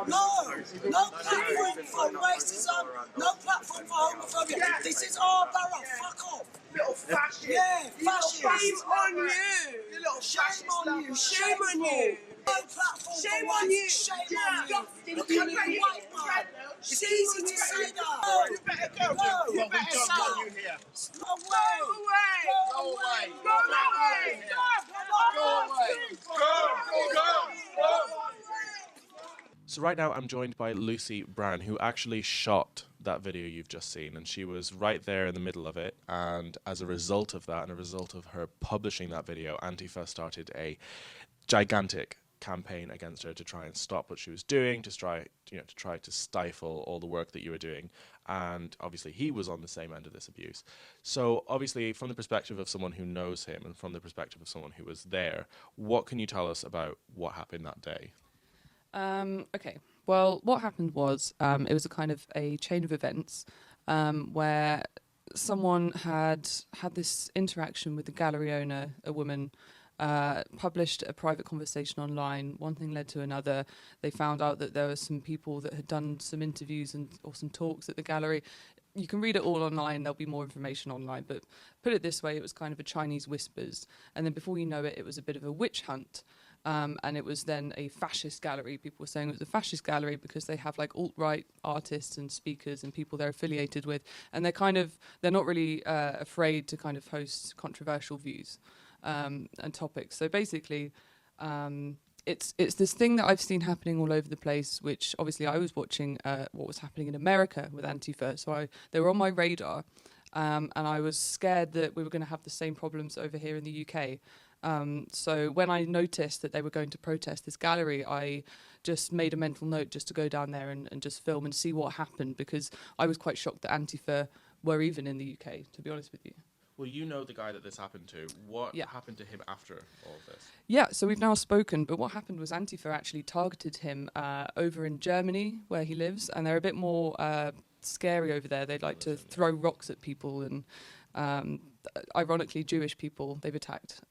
No platform for racism, no platform for homophobia. This is our borough, fuck off. Little fascist. Yeah, fascist. Shame on you. You little Shame on you. Shame on you. No platform Shame for on you. Shame on you. Disgusting. Look at me, white man. It's easy to say that. You better go. No. You better Stop. go. You here. Go away. Go away. Go away. Go away. Go. So right now I'm joined by Lucy Brown, who actually shot that video you've just seen, and she was right there in the middle of it. And as a result of that, and a result of her publishing that video, Antifa started a gigantic campaign against her to try and stop what she was doing, to try to stifle all the work that you were doing. And obviously he was on the same end of this abuse. So obviously from the perspective of someone who knows him and from the perspective of someone who was there, what can you tell us about what happened that day? Okay, well, what happened was it was a kind of a chain of events where someone had this interaction with the gallery owner, a woman, published a private conversation online. One thing led to another. They found out that there were some people that had done some interviews or some talks at the gallery. You can read it all online. There'll be more information online. But put it this way, it was kind of a Chinese whispers. And then before you know it, it was a bit of a witch hunt. And it was then a fascist gallery. People were saying it was a fascist gallery because they have like alt-right artists and speakers and people they're affiliated with. And they're not really afraid to kind of host controversial views and topics. So basically, it's this thing that I've seen happening all over the place, which obviously I was watching what was happening in America with Antifa. So they were on my radar, and I was scared that we were going to have the same problems over here in the UK. So when I noticed that they were going to protest this gallery, I just made a mental note just to go down there and just film and see what happened, because I was quite shocked that Antifa were even in the UK, to be honest with you. Well, you know the guy that this happened to. What happened to him after all of this? Yeah, so we've now spoken, but what happened was Antifa actually targeted him over in Germany, where he lives, and they're a bit more scary over there. They like to throw rocks at people, and ironically, Jewish people they've attacked.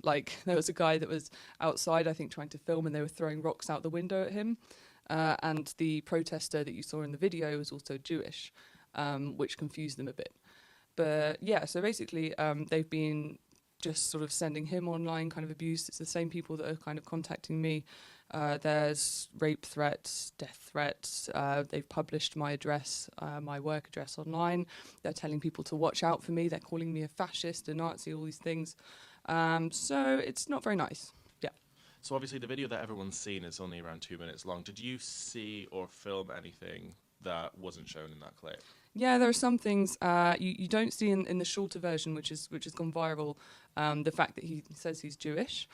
Like, there was a guy that was outside, I think, trying to film, and they were throwing rocks out the window at him. And the protester that you saw in the video was also Jewish, which confused them a bit. But yeah, so basically they've been just sort of sending him online kind of abuse. It's the same people that are kind of contacting me. There's rape threats, death threats. They've published my address, my work address online. They're telling people to watch out for me. They're calling me a fascist, a Nazi, all these things. So it's not very nice. Yeah. So obviously the video that everyone's seen is only around 2 minutes long. Did you see or film anything that wasn't shown in that clip? Yeah, there are some things you don't see in the shorter version, which has gone viral. The fact that he says he's Jewish.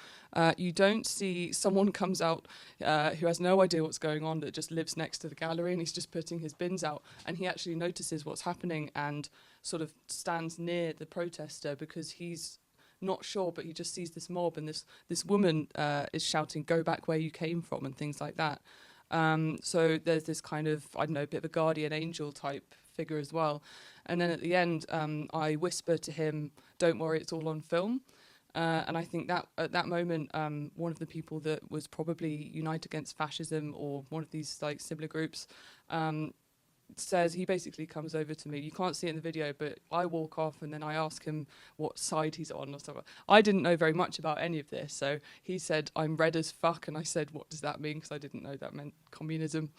You don't see someone comes out who has no idea what's going on, that just lives next to the gallery, and he's just putting his bins out, and he actually notices what's happening and sort of stands near the protester because he's not sure, but he just sees this mob, and this woman is shouting, "Go back where you came from," and things like that. So there's this kind of, I don't know, bit of a guardian angel type figure as well. And then at the end, I whisper to him, "Don't worry, it's all on film." And I think that at that moment, one of the people that was probably Unite Against Fascism or one of these like similar groups says, he basically comes over to me. You can't see it in the video, but I walk off and then I ask him what side he's on or something. I didn't know very much about any of this. So he said, "I'm red as fuck." And I said, "What does that mean?" Because I didn't know that meant communism.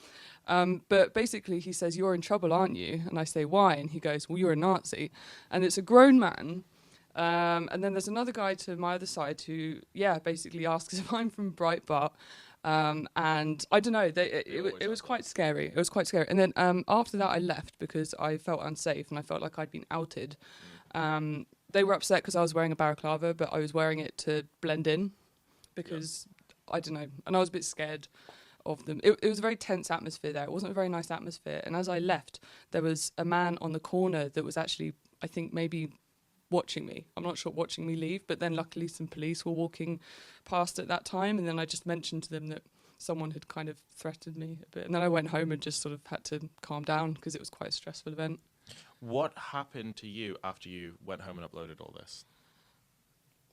But basically he says, "You're in trouble, aren't you?" And I say, "Why?" And he goes, "Well, you're a Nazi." And it's a grown man. And then there's another guy to my other side who, basically asks if I'm from Breitbart. And I don't know, it was quite scary. It was quite scary. And then after that, I left because I felt unsafe and I felt like I'd been outed. They were upset because I was wearing a balaclava, but I was wearing it to blend in because, I don't know, and I was a bit scared of them. It was a very tense atmosphere there. It wasn't a very nice atmosphere. And as I left, there was a man on the corner that was actually, I think, maybe watching me. I'm not sure, watching me leave, but then luckily some police were walking past at that time, and then I just mentioned to them that someone had kind of threatened me a bit, and then I went home and just sort of had to calm down because it was quite a stressful event. What happened to you after you went home and uploaded all this?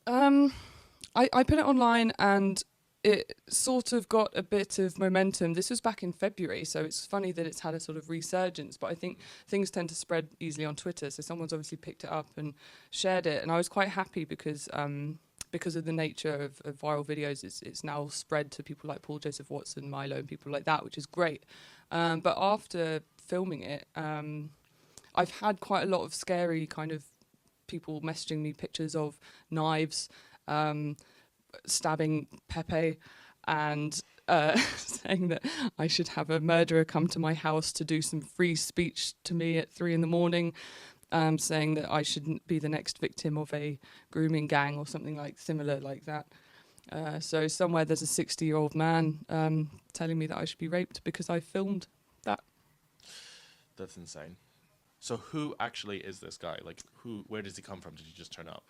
I put it online, and it sort of got a bit of momentum. This was back in February, so it's funny that it's had a sort of resurgence, but I think things tend to spread easily on Twitter, so someone's obviously picked it up and shared it, and I was quite happy because of the nature of viral videos, it's now spread to people like Paul Joseph Watson, Milo, and people like that, which is great. But after filming it, I've had quite a lot of scary kind of people messaging me pictures of knives, stabbing Pepe, and saying that I should have a murderer come to my house to do some free speech to me at 3 a.m, saying that I shouldn't be the next victim of a grooming gang or something like similar like that. So somewhere there's a 60-year-old man telling me that I should be raped because I filmed that. That's insane. So who actually is this guy? Like, where does he come from? Did he just turn up?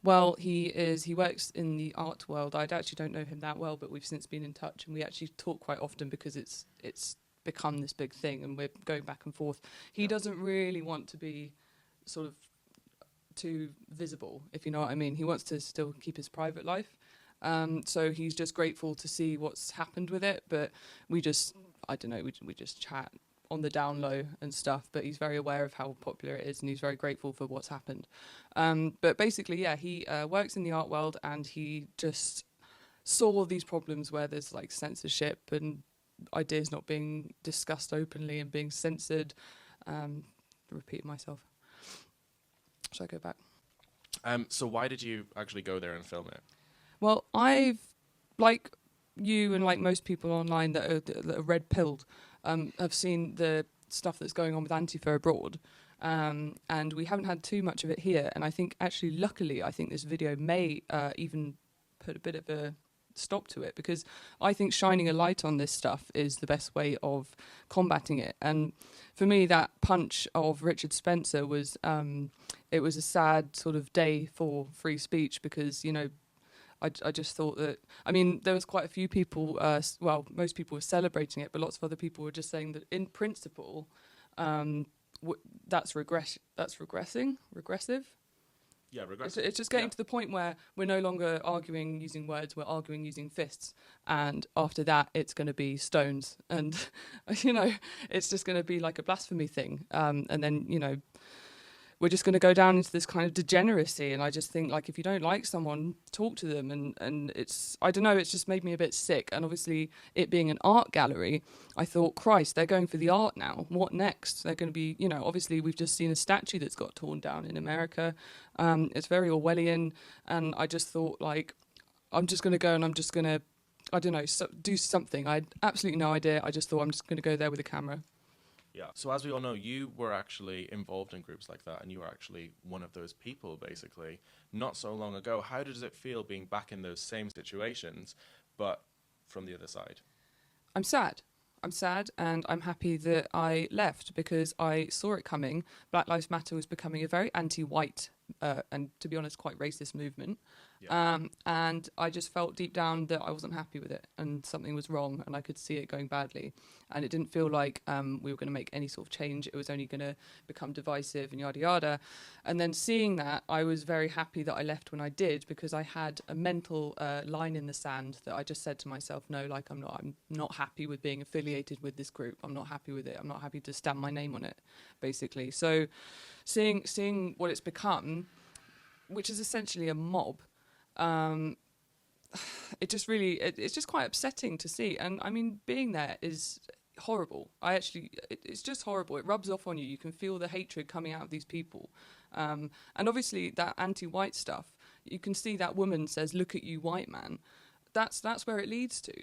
Well, he works in the art world. I actually don't know him that well, but we've since been in touch, and we actually talk quite often because it's become this big thing, and we're going back and forth. He doesn't really want to be sort of too visible, if you know what I mean. He wants to still keep his private life. So he's just grateful to see what's happened with it, but we just chat on the down low and stuff, but he's very aware of how popular it is, and he's very grateful for what's happened. But basically, yeah, he works in the art world, and he just saw these problems where there's like censorship and ideas not being discussed openly and being censored. Repeating myself. Should I go back? So why did you actually go there and film it? Well, I've, like you and like most people online that are red-pilled, have seen the stuff that's going on with Antifa abroad, and we haven't had too much of it here. And I think, actually, luckily, I think this video may even put a bit of a stop to it, because I think shining a light on this stuff is the best way of combating it. And for me, that punch of Richard Spencer was it was a sad sort of day for free speech, because, you know, I just thought that, I mean, there was quite a few people, well, most people were celebrating it, but lots of other people were just saying that in principle, that's regressive. Yeah, regressive. It's just getting to the point where we're no longer arguing using words, we're arguing using fists. And after that, it's going to be stones. And, you know, it's just going to be like a blasphemy thing. And then, you know, we're just going to go down into this kind of degeneracy. And I just think, like, if you don't like someone, talk to them. And it's, I don't know, it's just made me a bit sick. And obviously, it being an art gallery, I thought, Christ, they're going for the art now. What next? They're going to be, you know, obviously, we've just seen a statue that's got torn down in America. It's very Orwellian. And I just thought, like, I'm just going to go and I'm just going to, I don't know, do something. I had absolutely no idea. I just thought I'm just going to go there with a camera. Yeah. So as we all know, you were actually involved in groups like that, and you were actually one of those people, basically, not so long ago. How does it feel being back in those same situations, but from the other side? I'm sad. I'm sad, and I'm happy that I left, because I saw it coming. Black Lives Matter was becoming a very anti-white and, to be honest, quite racist movement. Yeah. And I just felt deep down that I wasn't happy with it, and something was wrong, and I could see it going badly. And it didn't feel like we were going to make any sort of change. It was only going to become divisive and yada yada. And then seeing that, I was very happy that I left when I did, because I had a mental line in the sand that I just said to myself, no, like, I'm not happy with being affiliated with this group. I'm not happy with it. I'm not happy to stamp my name on it, basically. So seeing what it's become, which is essentially a mob, it's just quite upsetting to see. And I mean, being there is horrible. It's just horrible. It rubs off on you. You can feel the hatred coming out of these people. And obviously that anti-white stuff, you can see that woman says, "Look at you, white man." That's where it leads to.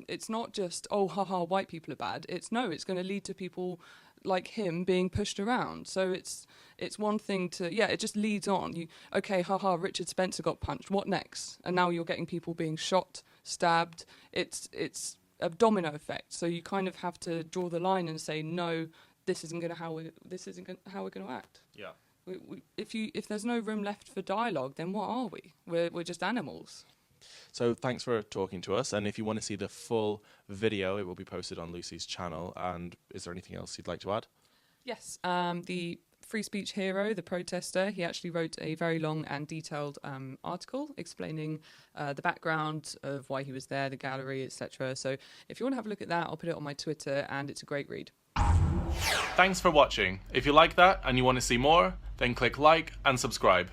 It's not just, oh, haha, white people are bad. It's going to lead to people like him being pushed around. So it's one thing to, yeah, it just leads on. Okay, haha, Richard Spencer got punched. What next? And now you're getting people being shot, stabbed. It's a domino effect. So you kind of have to draw the line and say, no, this isn't how we're going to act. Yeah. If there's no room left for dialogue, then what are we? We're just animals. So thanks for talking to us. And if you want to see the full video, it will be posted on Lucy's channel. And is there anything else you'd like to add? Yes. The free speech hero, the protester. He actually wrote a very long and detailed article explaining the background of why he was there, the gallery, etc. So if you want to have a look at that, I'll put it on my Twitter, and it's a great read. Thanks for watching. If you like that and you want to see more, then click like and subscribe.